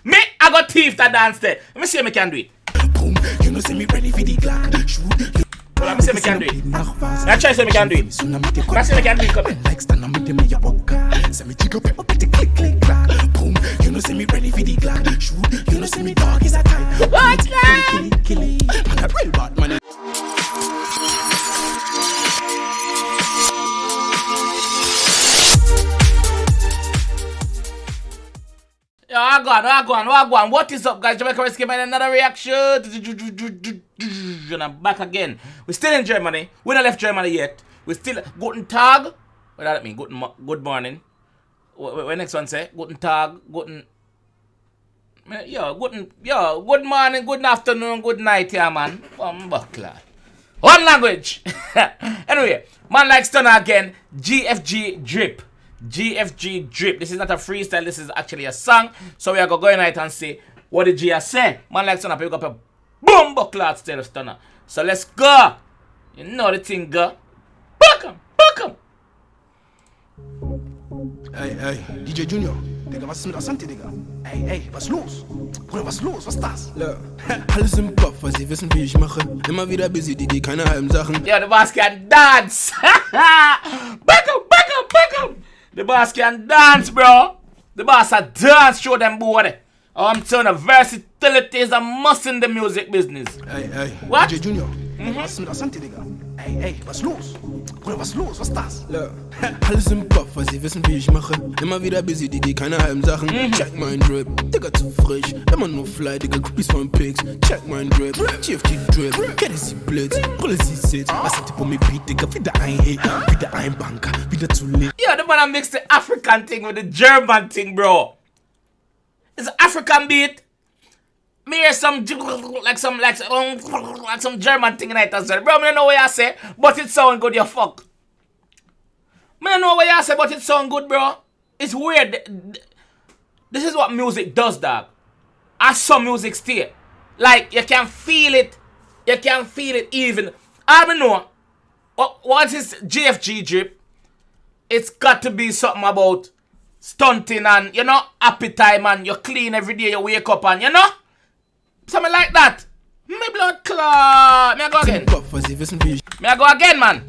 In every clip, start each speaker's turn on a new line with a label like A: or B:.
A: Me, I got thief that dance there. Let me see if I can do it.
B: Boom, you know see me ready for the Glock. Shoot.
A: Let me see if I can do it. I try to see if I can do it. Let's see if I can do it. Come
B: Like stand on me, them your boca. Say me jiggle pep up with the click click clack. Boom, you know see me ready for the Glock. Shoot, you know see me dog is a time.
A: What's that?
B: Kill it. Man, a real bad man.
A: Wagwan. What is up, guys? JAMAICA'S giving another reaction. And I'm back again. We're still in Germany. We don't left Germany yet. We're still Guten Tag. What does that mean? Good morning. What next one say? Guten Tag. Good morning, good afternoon, good night, yeah, man. One language. Anyway, ManLikeStunna again. GFG drip. GFG drip. This is not a freestyle, this is actually a song. So we are going right and see what the G has say. ManLikeStunna pick up a boom buckler style of stunner. So let's go. You know the thing go. Back 'em.
B: Hey, DJ Junior. Digga, was ist mit Asante, Digga? Hey, was los? Bruder, was los? Was ist das? Alles im Kopf, weil sie wissen, wie ich mache. Immer wieder busy, die keine halben Sachen.
A: Yeah, the boss can dance. Back 'em. The boss can dance, bro. The boss a dance, show them boy. I'm telling you, versatility is a must in the music business.
B: Hey,
A: What?
B: DJ Junior. Was ist mit Asante, Digga? Hey, was los? Bruder, was los? Was ist das? Alles im Kopf, weil sie wissen, wie ich mache. Immer wieder busy, die keine halben Sachen. Check mein Drip, Digga, zu frisch. Immer nur fly, Digga, Groupies von Pigs. Check mein Drip, GFG Drip. 𝐂𝐊𝐃𝐿𝐊𝐃𝐿𝐊𝐃 Brille sie sitzt, was hat die bei mir Beat, Digga? Wieder ein Hit, wieder ein Banker, wieder zu lit.
A: Yeah, the man that mix the African thing with the German thing, bro. It's an African beat. Me hear some some German thing in it as well. Bro, I don't know what you say, but it sound good, you fuck. I don't know what you say, but it sound good, bro. It's weird. This is what music does, dog. As some music stay. Like, you can feel it. You can feel it even. I don't know. What is GFG drip? It's got to be something about stunting and, you know, happy time and you clean every day, you wake up and, you know? Something like that. Me blood clot. Me I go again. Me I go again, man.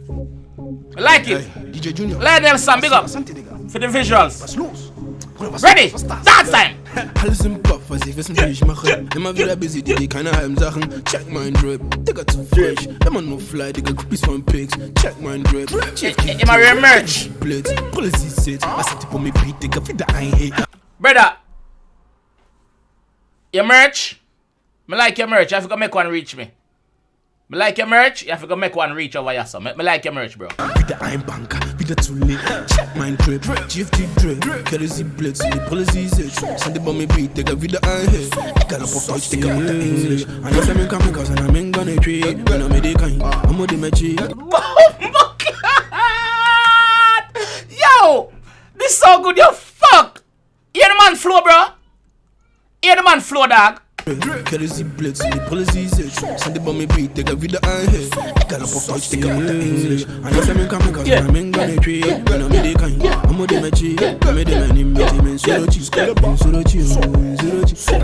A: I like it.
B: DJ Junior.
A: Let them some big up. For the visuals. Ready? Dance time.
B: Alles im Kopf, weil sie wissen, wie ich mache. Immer wieder busy, die keine halben Sachen. Check mein Drip, Digga, zu frisch. Immer nur fly, Digga, Groupies von Pigs. Check mein Drip.
A: Immer real merch.
B: Blitz, Brille sie sitzt. Was hat die bei mir Beat, Digga? Wieder ein Hit.
A: Brother, your merch. Me like your merch. You have to go make one reach me. Me like your merch. You have to go make one reach over here, so me like your merch, bro.
B: Wieder ein Banker, wieder zu lit. Check mein Drip, GFG Drip. 𝐂𝐊𝐃𝐿𝐊𝐃𝐿𝐊𝐃 Brille sie sitzt. Send it bei mir Beat, Digga, wieder ein Hit. Egal ob auf Deutsch, Digga, oder Englisch. I know them in kamikaze and I'm in gonna treat. When I'm in the kind, I'm with the magic.
A: Yo! This so good, you fuck! Hear the man flow, bro? Hear the man flow, dog?
B: 𝐂𝐿𝐊𝐃𝐿𝐊𝐃 Brille sie sitzt. Send it bei mir Beat, Digga, wieder ein Hit. Egal ob auf Deutsch, Digga, oder English. I know them in kamikaze and I'm in gonna treat. When I'm in the kind, I'm with the magic. I'm with the man in me, man, Surochi. I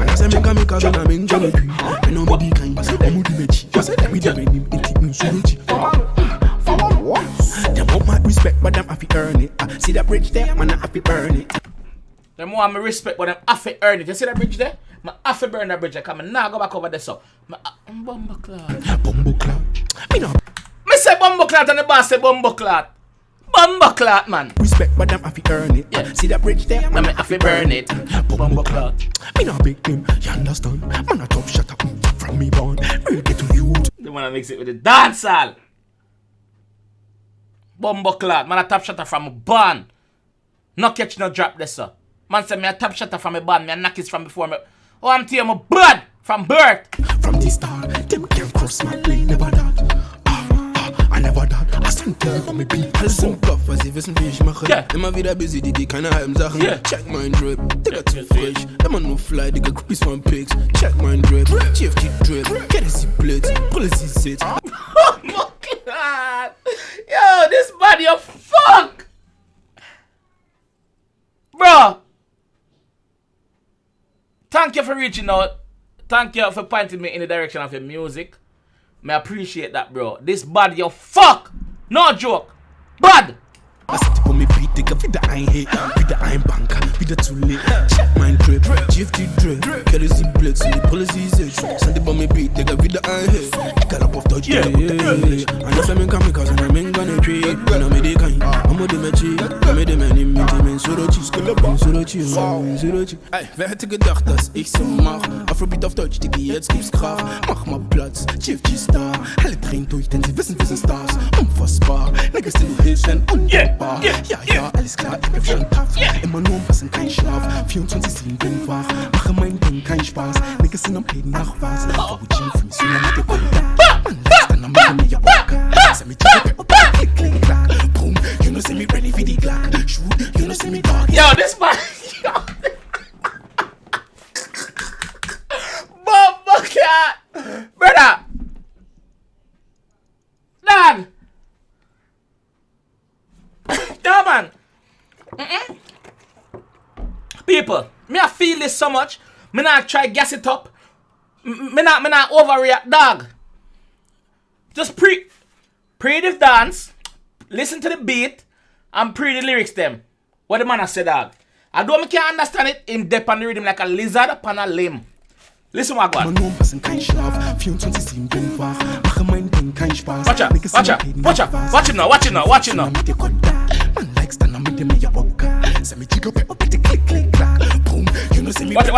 B: know them in kamikaze and I'm in gonna treat. When I'm in the kind, I'm with the magic. I'm with the man in Surochi. Them want my respect, but them have to earn it. See that bridge there, man, I have to burn it.
A: Them want my respect, but them have to earn it. You see that bridge there? I have to burn that bridge. I come now go back over there, so.
B: Bumbleclad.
A: Me say bumbleclad and the boss say bumbleclad. Bumbleclad, man.
B: Respect, but them have to earn it.
A: Yeah.
B: See that bridge there, man,
A: I have to burn it. Bumbleclad.
B: Me not big him, you understand? Man, a top shut up from me born. Real get to you.
A: They wanna mix it with the dancehall. Bumbleclad. Man, a top shutter from a band. No catch, no drop this, sir. Man say me a top shutter from a band. Me a knock it from before me. Oh, I'm telling you, I'm blood from birth.
B: From the start, them can't cross my plane, never that. I never that. I stand tell from me beat. Alles im Kopf, weil sie wissen, wie ich mache. Immer wieder busy, die keine halben Sachen. Check mein Drip, Digga, zu frisch. Immer nur fly, Digga, Groupies von Pigs. Check mein Drip, GFG Drip. 𝐂𝐿𝐊𝐃𝐿𝐊𝐃 Brille sie sitzt.
A: Oh my God. Yo, this body of fuck. Bro. thank you for reaching out. Thank you for pointing me in the direction of your music. I appreciate that, bro. This bad, you fuck. No joke. Bad.
B: I sit up on me beat, take a vida I ain't hate, vida I ain't banker, vida too late. Check my drip, GFG drip, 𝐂𝐊𝐃𝐎𝐖𝐍 blitz, and the policies age. Send up on me beat, take a vida I ain't hate. Got up off touch, yeah. And if I'm in kamikaze, and I'm in gonna trade. When I'm in the kind, I'm with the matchy. I'm with the man in me, man, Surochi, Surochi. Ey, wer hätte gedacht, dass ich so mach? Afrobeat auf Deutsch, Diggi, jetzt gibt's Krach. Mach mal Platz, GFG Star. Alle drehen durch, denn sie wissen, wir sind Stars. Unfassbar, Niggas, die du hilfst, denn undenkbar. Ja, alles klar, ich bin schon tough. Immer nur passen, kein Schlaf. 24/7 bin wach, mache mein Ding, kein Spaß. Niggas sind am Reden nach was. Verwutschen für mich, so lange mit der Kunde. ManLikeStunna, machen mir ja Bock. Send me to click, click, clack. Boom, you know, send me ready for the Glock. Shoot, you know, send me dog.
A: Yo, this man. Bumbo cat. Brother. Dad. Yeah, man. People, me I feel this so much. Me not try gas it up. Me not overreact, dog. Just pre the dance, listen to the beat, and pre the lyrics them. What the man I said, dog. I don't me can't understand it in depth and the rhythm like a lizard upon a limb. Listen what I got. Watch it now.
B: ManLikeStunna, make them in your book. Send me jiggle pepper, click, click, clack. Boom, you know, send me.
A: Watch it.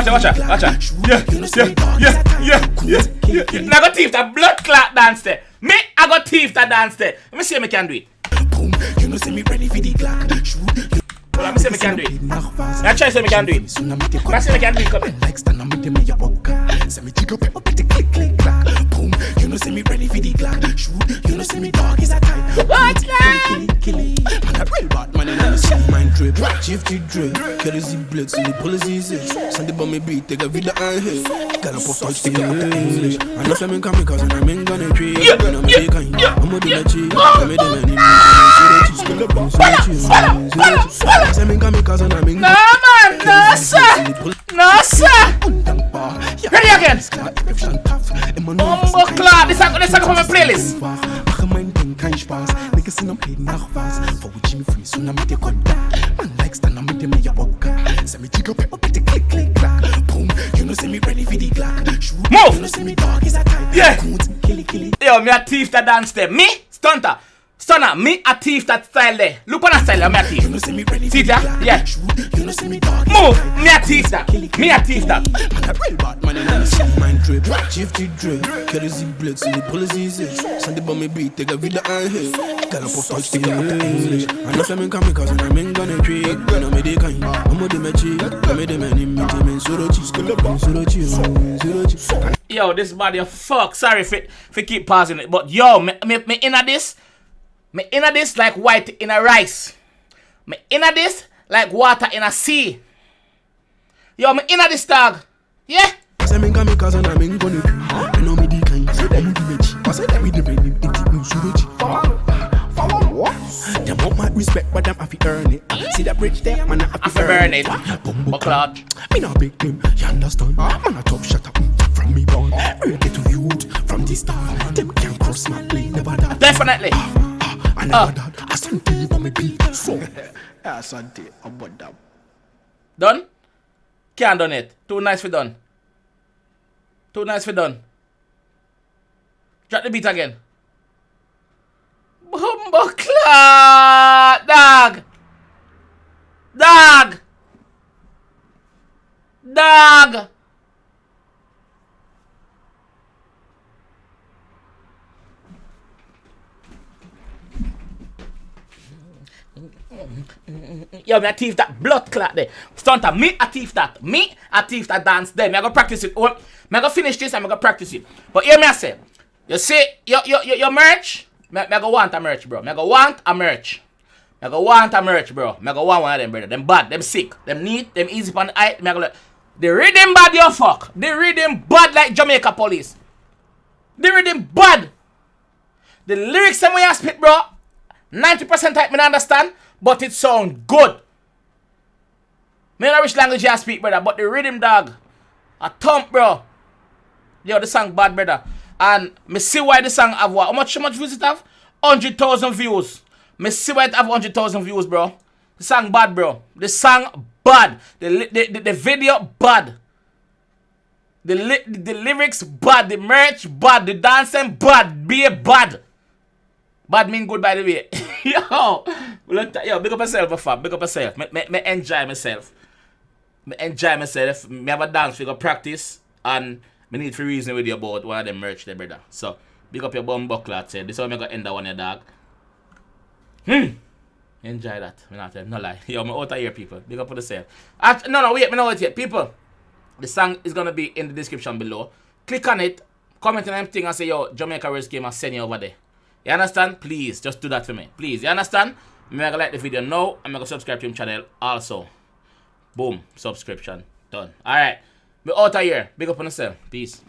A: Yeah. Now I got thief that blood clot dance there. Me, I got thief that dance there. Let me see if I can do it.
B: Boom, you know, send me ready for the Glock.
A: Let me see if I can do it. Now try see if I can do it. Let's see if I can do it. Come in.
B: ManLikeStunna, make them in your book. Send me jiggle pepper, click, click, clack. Boom, you know, send me ready for the Glock. Shoot, you know, send me dog is a type.
A: What's that?
B: Man, a real bad man, and I see my drip. GFG drip, 𝐂𝐊𝐶 blitz, and the policies age. Send up on me beat, take a vida I ain't hate. Got up off touch, take a English. And if I'm in kamikaze, and I'm in gonna trade. When I'm in the kind, I'm with the matchy. I'm with the man in me, I'm in kamikaze, and I'm in.
A: No, man, no, sir. Ready again. Bumbo clot. This is from my playlist.
B: Kein Spaß, Niggas sind am Reden nach was. Verwutschen mich für mich, so mit dir Kontakt. ManLikeStunna, mit dem ja Bock. Send me jiggle pepper, bitte click, click, clack. Boom, you know, send me ready for the Glock. Shoot,
A: move.
B: You know, send me dog is a type.
A: Yeah.
B: Kill.
A: Yo, me a thief that dance there. Me, Stunna, me a thief that style there. Look on that style, me a thief.
B: You know, send me ready for
A: see
B: the
A: that?
B: Glock.
A: Yeah.
B: Shoot, you know, send me dog.
A: Move, me a thief that. Me a thief that.
B: Man, a real bad man, and I see my drip. GFG drip, 𝐂𝐊𝐶 blitz, and the policies age. Send up on me beat, take a vida I ain't hate. Got up off touch, take a English. And if I'm in kamikaze, and I'm in gonna trade. When I'm in the kind, I'm with the matchy. I'm with the man in me, man, Surochi.
A: Yo, this body fuck. Sorry for keep pausing it, but yo, me inna this. Me inna this like white in a rice. Me inna this like water in a sea. Yo, me inna this dog. Yeah.
B: I'm in kamikaze, and I'm in gonna trade. When I'm in the kind, I'm with the matchy. I said I'm with the man in me, Surochi. Them want my respect, but them have to earn it. See that bridge there, man, I have to burn it.
A: Bumbo clot.
B: Me not big them, you understand? Man, a top shut up from me born. Real get to youth from the start. Them can't cross my lane, never that.
A: Definitely.
B: I never that. I stand to you for me beat. So, I stand to you about that.
A: Done? Can't done it. Too nice for done. Drop the beat again. Bumbo clot, dog. Yo, me a thief that blood clot there. Stunta, me a thief that dance there. Me a go practice it. Me a go finish this and me a go practice it. But hear me I say, you see, your merch. Me go want a merch, bro. Me go want a merch, bro. Me go want one of them, brother. Them bad, them sick, them neat, them easy on the eye. Me go like, the rhythm bad, you fuck. The rhythm bad like Jamaica police. The rhythm bad. The lyrics them way I spit, bro. 90% type me not understand, but it sound good. Me know which language you speak, brother, but the rhythm, dog. A thump, bro. Yo, the song bad, brother. And me see why the song have what? How much views it have? 100,000 views. Me see why it have 100,000 views, bro. The song bad, bro. The song bad. The video bad. The lyrics bad. The merch bad. The dancing bad. Be bad. Bad mean good, by the way. Yo, big up yourself, fam. Big up yourself. Me enjoy myself. Me enjoy myself. Me have a dance, we go practice. And me need to reason with you about one of them merch there, brother. So, big up your bum buckler, said. This is how I'm going to end that one, your dog. Enjoy that. Me not tell, no lie. Yo, me out of here, people. Big up for the sale. No, wait, me know it yet. People, the song is going to be in the description below. Click on it, comment on everything and say, yo, Jamaica game and send you over there. You understand? Please, just do that for me. Please, you understand? I'm going to like the video now. I'm going to subscribe to him channel also. Boom, subscription. Done. Alright. We're out of here. Big up on yourself. Peace.